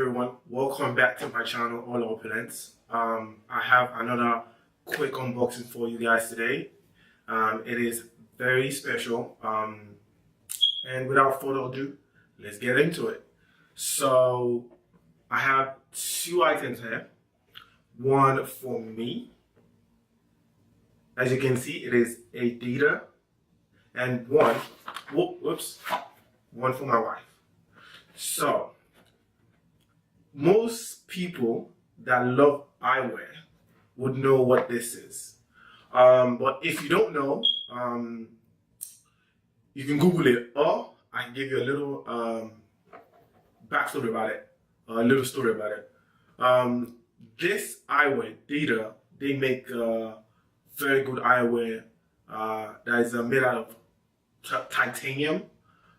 everyone, welcome back to my channel, All Opulence. I have another quick unboxing for you guys today. It is very special, and without further ado, let's get into it. So I have two items here, one for me. As you can see, it is a DITA, and one for my wife. So most people that love eyewear would know what this is. But if you don't know, you can Google it, or I can give you a little backstory about it, a little story about it. This eyewear, DITA, they make very good eyewear that is made out of titanium.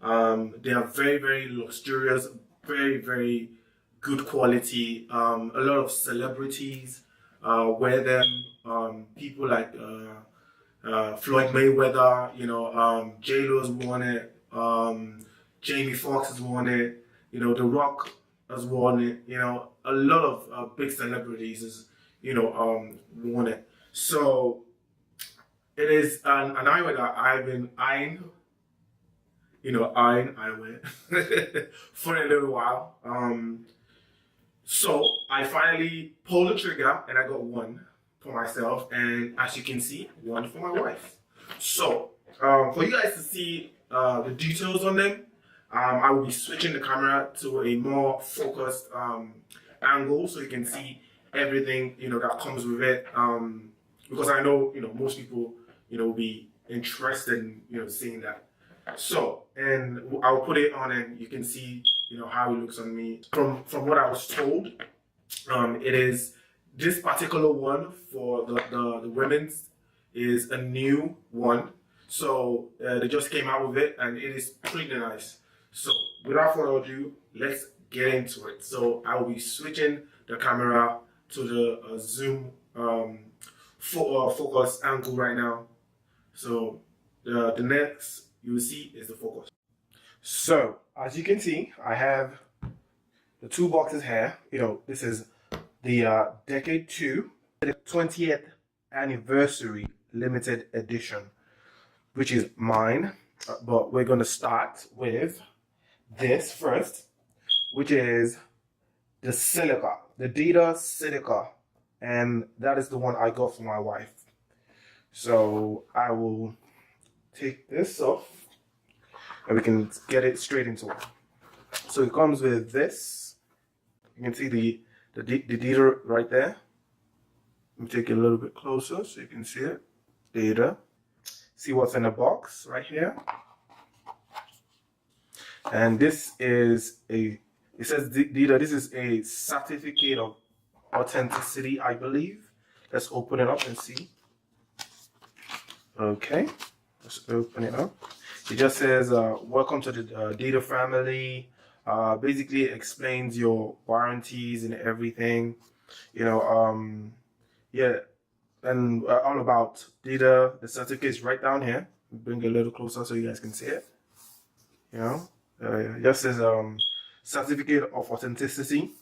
They are very, very luxurious, very good quality. A lot of celebrities wear them. People like Floyd Mayweather, J-Lo's worn it. Jamie Foxx has worn it. The Rock has worn it. A lot of big celebrities has worn it. So it is an eyewear that I've been eyeing. Eyeing eyewear for a little while. So I finally pulled the trigger and I got one for myself, and as you can see, one for my wife. So for you guys to see the details on them, I will be switching the camera to a more focused angle so you can see everything that comes with it. Because I know most people will be interested in seeing that. So, and I'll put it on and you can see how it looks on me. From what I was told, it is this particular one for the women's is a new one. So they just came out with it and it is pretty nice. So without further ado, let's get into it. So I will be switching the camera to the zoom focus angle right now. So the next you will see is the focus. So as you can see, I have the two boxes here. This is the Decade 2, the 20th anniversary limited edition, which is mine. But we're going to start with this first, which is the Celica, the DITA Celica, and that is the one I got for my wife. So I will take this off and we can get it straight into it. So it comes with this. You can see the DITA right there. Let me take it a little bit closer so you can see it. DITA. See what's in the box right here. And this is it says DITA, this is a certificate of authenticity, I believe. Let's open it up and see. Okay, let's open it up. It just says, welcome to the DITA family. Basically it explains your warranties and everything. Yeah, and all about DITA. The certificate is right down here. Bring it a little closer so you guys can see it. It just says certificate of authenticity.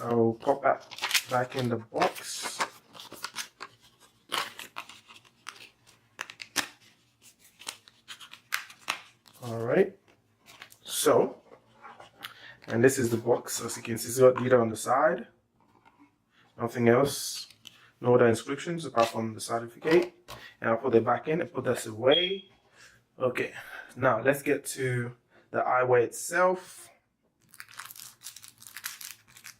I'll pop that back in the box. All right, so, and this is the box. As you can see, it's got DITA on the side. Nothing else, no other inscriptions apart from the certificate. And I'll put it back in and put this away. Okay, now let's get to the eyewear itself.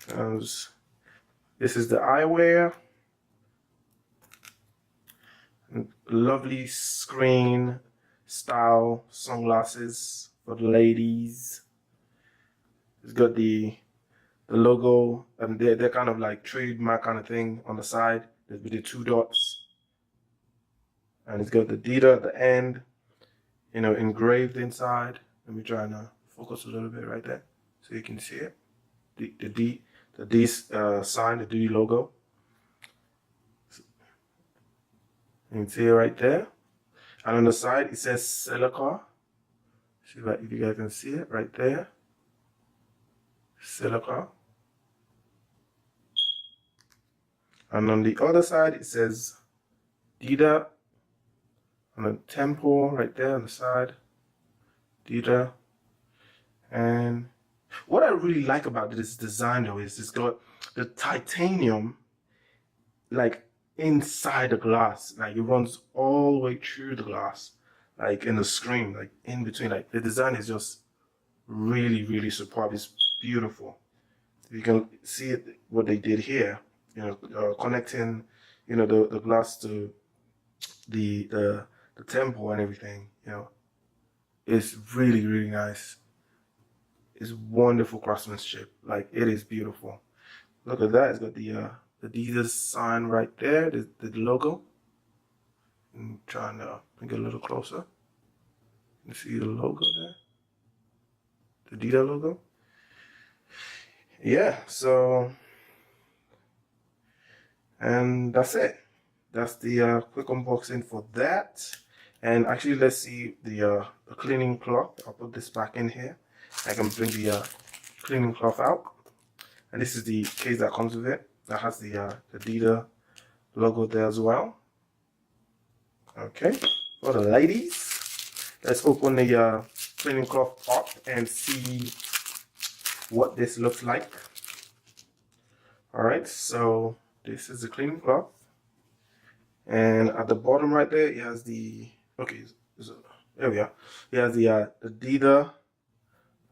This is the eyewear. Lovely screen style sunglasses for the ladies. It's got the logo, and they're kind of like trademark kind of thing on the side. There's the two dots, and it's got the DITA at the end, engraved inside. Let me try and focus a little bit right there so you can see it. The D sign, the D logo. You can see it right there. And on the side, it says Celica. See if you guys can see it right there. Celica. And on the other side, it says DITA on the temple right there on the side. DITA. And what I really like about this design though is it's got the titanium like inside the glass. Like it runs all the way through the glass, like in the screen, like in between. Like the design is just really, really superb. It's beautiful. You can see it, what they did here, you know, connecting, you know, the glass to the temple and everything, you know. It's really, really nice. It's wonderful craftsmanship. Like it is beautiful. Look at that. It's got the DITA sign right there, the logo. I'm trying to bring it a little closer. You see the logo there? The DITA logo. Yeah, so, and that's it. That's the quick unboxing for that. And actually, let's see the cleaning cloth. I'll put this back in here. I can bring the cleaning cloth out. And this is the case that comes with it. That has the DITA logo there as well. Okay, for the ladies, let's open the cleaning cloth up and see what this looks like. All right, so this is the cleaning cloth, and at the bottom right there, it has the there we are. It has the DITA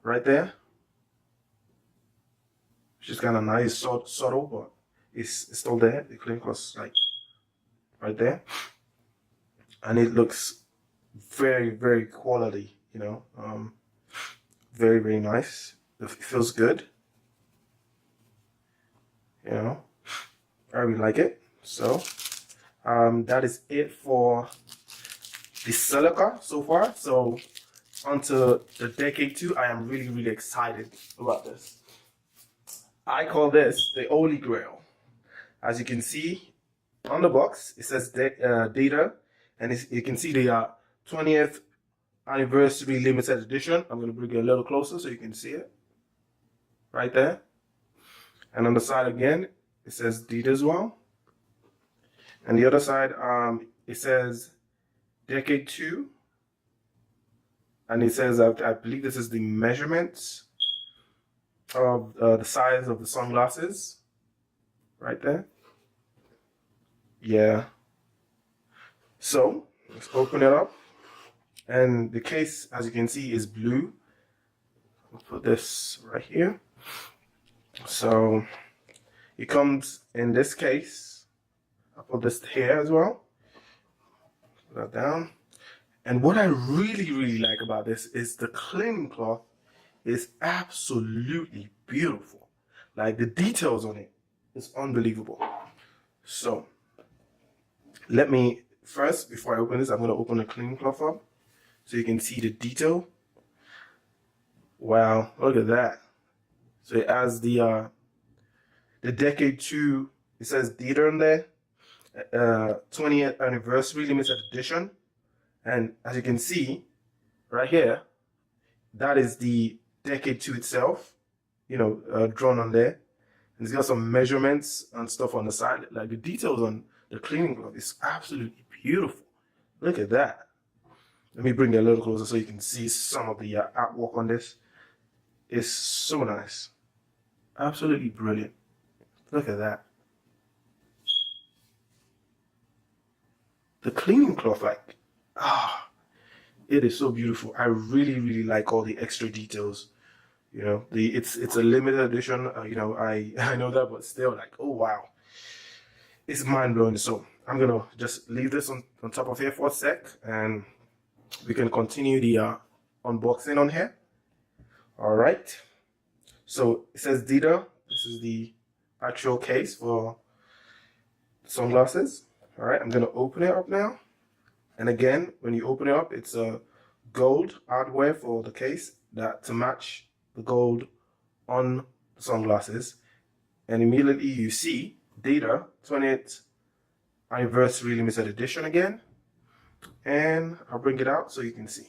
right there, which is kind of nice, subtle, but it's still there. The cleaning cloth like right there, and it looks very, very quality. You know, very, very nice. It feels good. You know, I really like it. So that is it for the Celica so far. So onto the Decade 2. I am really, really excited about this. I call this the Holy Grail. As you can see on the box, it says DITA, and you can see the 20th anniversary limited edition. I'm going to bring it a little closer so you can see it right there. And on the side again, it says DITA as well. And the other side, it says Decade 2. And it says, I believe this is the measurements of the size of the sunglasses. Right there. Yeah. So, let's open it up. And the case, as you can see, is blue. I'll put this right here. So it comes in this case. I'll put this here as well. Put that down. And what I really, really like about this is the cleaning cloth is absolutely beautiful. Like the details on it is unbelievable. So let me first, before I open this, I'm going to open the cleaning cloth up so you can see the detail. Wow, look at that. So it has the Decade 2, it says DITA on there, 20th anniversary limited edition. And as you can see right here, that is the Decade 2 itself, you know, drawn on there. And it's got some measurements and stuff on the side. Like the details on the cleaning cloth is absolutely beautiful. Look at that. Let me bring it a little closer so you can see some of the artwork on this. It's so nice. Absolutely brilliant. Look at that. The cleaning cloth, like, it is so beautiful. I really, really like all the extra details. You know, it's a limited edition. You know, I know that, but still, like, oh wow, it's mind blowing. So I'm gonna just leave this on top of here for a sec, and we can continue the unboxing on here. All right. So it says DITA. This is the actual case for sunglasses. All right, I'm gonna open it up now. And again, when you open it up, it's a gold hardware for the case that to match the gold on the sunglasses. And immediately you see DITA 20th anniversary limited edition again. And I'll bring it out so you can see.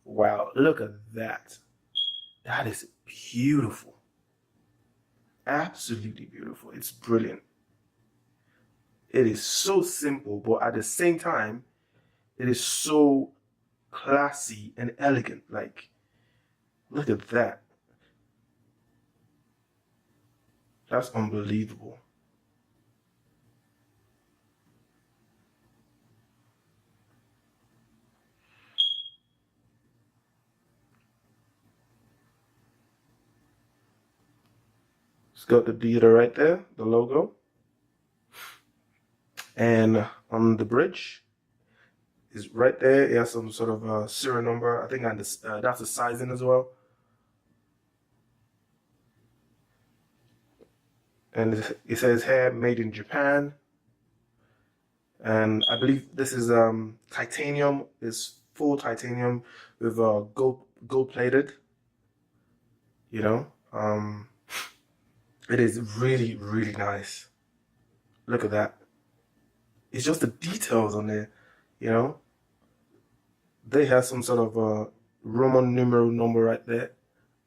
Wow, look at that. That is beautiful. absolutely beautiful. It's brilliant. It is so simple, but at the same time, it is so classy and elegant. Like, look at that. That's unbelievable. It's got the DITA right there, the logo. And on the bridge is right there. It has some sort of serial number. I think that's the sizing as well. And it says here, made in Japan. And I believe this is titanium. It's full titanium with gold plated. You know, it is really, really nice. Look at that. It's just the details on there, you know. They have some sort of Roman numeral number right there.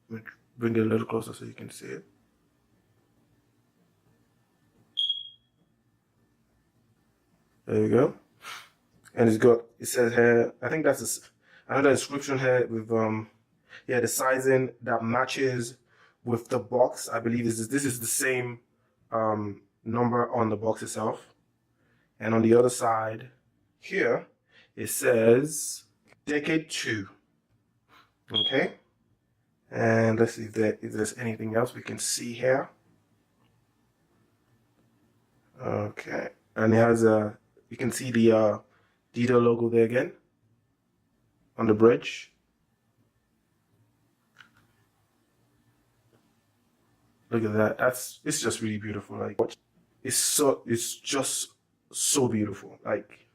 Let me bring it a little closer so you can see it. There you go. And it says here, I think that's another inscription here with yeah, the sizing that matches with the box. I believe this is the same number on the box itself. And on the other side here, it says Decade 2. Okay. And let's see if there's anything else we can see here. Okay. And it has you can see the DITA logo there again on the bridge. Look at that. It's just really beautiful. Like, it's just so beautiful. Like,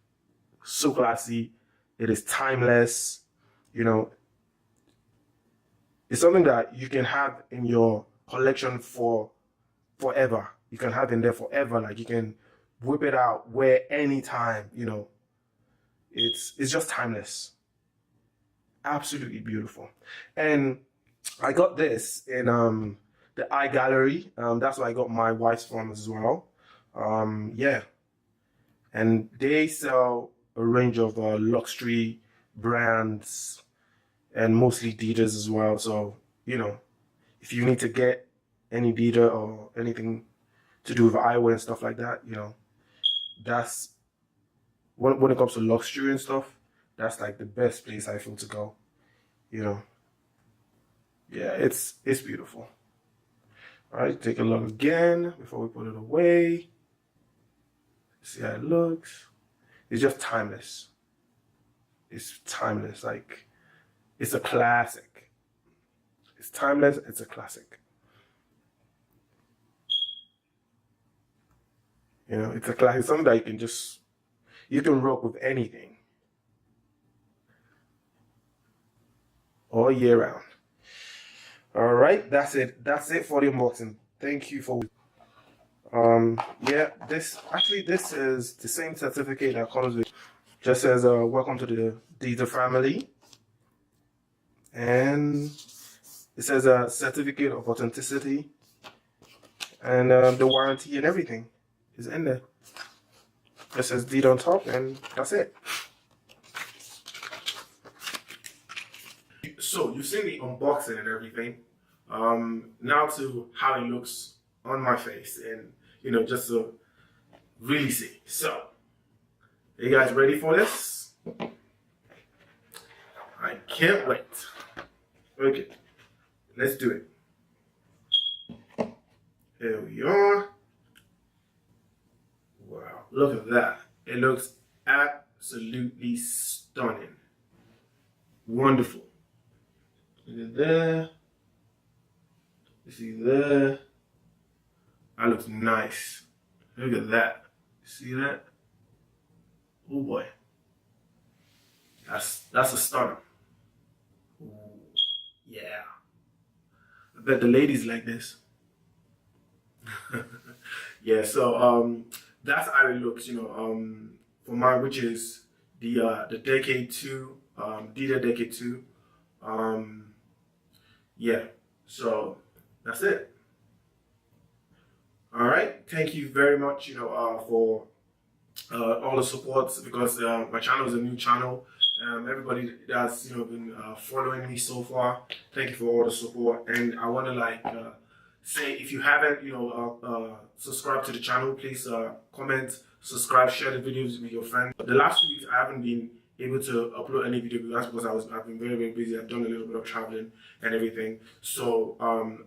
so classy. It is timeless. You know, it's something that you can have in your collection for forever. You can have in there forever. Like, you can whip it out, wear anytime. You know, it's just timeless. Absolutely beautiful. And I got this in the eye gallery. That's where I got my wife's from as well. Yeah, and they sell a range of luxury brands and mostly DITAs as well. So, you know, if you need to get any DITA or anything to do with eyewear and stuff like that, you know, that's when it comes to luxury and stuff, that's like the best place I feel to go. You know, yeah, it's beautiful. All right, take a look again before we put it away. See how it looks. It's just timeless. It's timeless. Like, it's a classic. It's timeless. It's a classic. You know, it's a classic. Something that you can rock with anything all year round. All right, that's it. That's it for the unboxing. Thank you for. Yeah, this is the same certificate that comes with. Just says welcome to the DITA family, and it says a certificate of authenticity, and the warranty and everything is in there. It says DITA on top, and that's it. So you've seen the unboxing and everything. Now to how it looks on my face, and you know, just to really see. So, are you guys ready for this? I can't wait. Okay, let's do it. Here we are. Wow, look at that. It looks absolutely stunning. Wonderful. Look at there. You see there. That looks nice. Look at that. See that? Oh boy. That's a stunner. Ooh, yeah. I bet the ladies like this. Yeah, so that's how it looks, you know, for mine, which is the Decade 2, DITA Decade 2. Yeah, so that's it. All right, thank you very much, for all the support, because my channel is a new channel. Everybody that's been following me so far, thank you for all the support. And I want to say, if you haven't subscribed to the channel, please comment, subscribe, share the videos with your friends. The last 2 weeks I haven't been able to upload any video, that's because I've been very busy. I've done a little bit of traveling and everything. So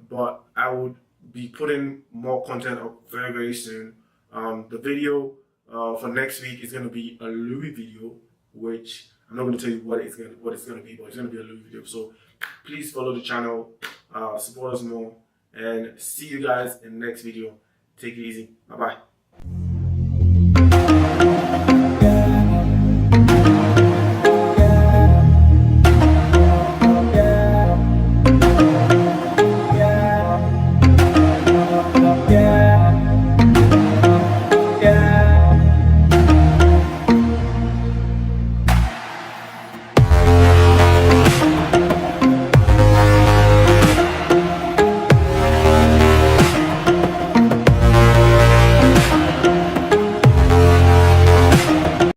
but I would be putting more content up very soon. The video for next week is going to be a Louis video, which I'm not going to tell you what it's going to be, but it's going to be a Louis video. So please follow the channel, support us more, and see you guys in the next video. Take it easy. Bye bye.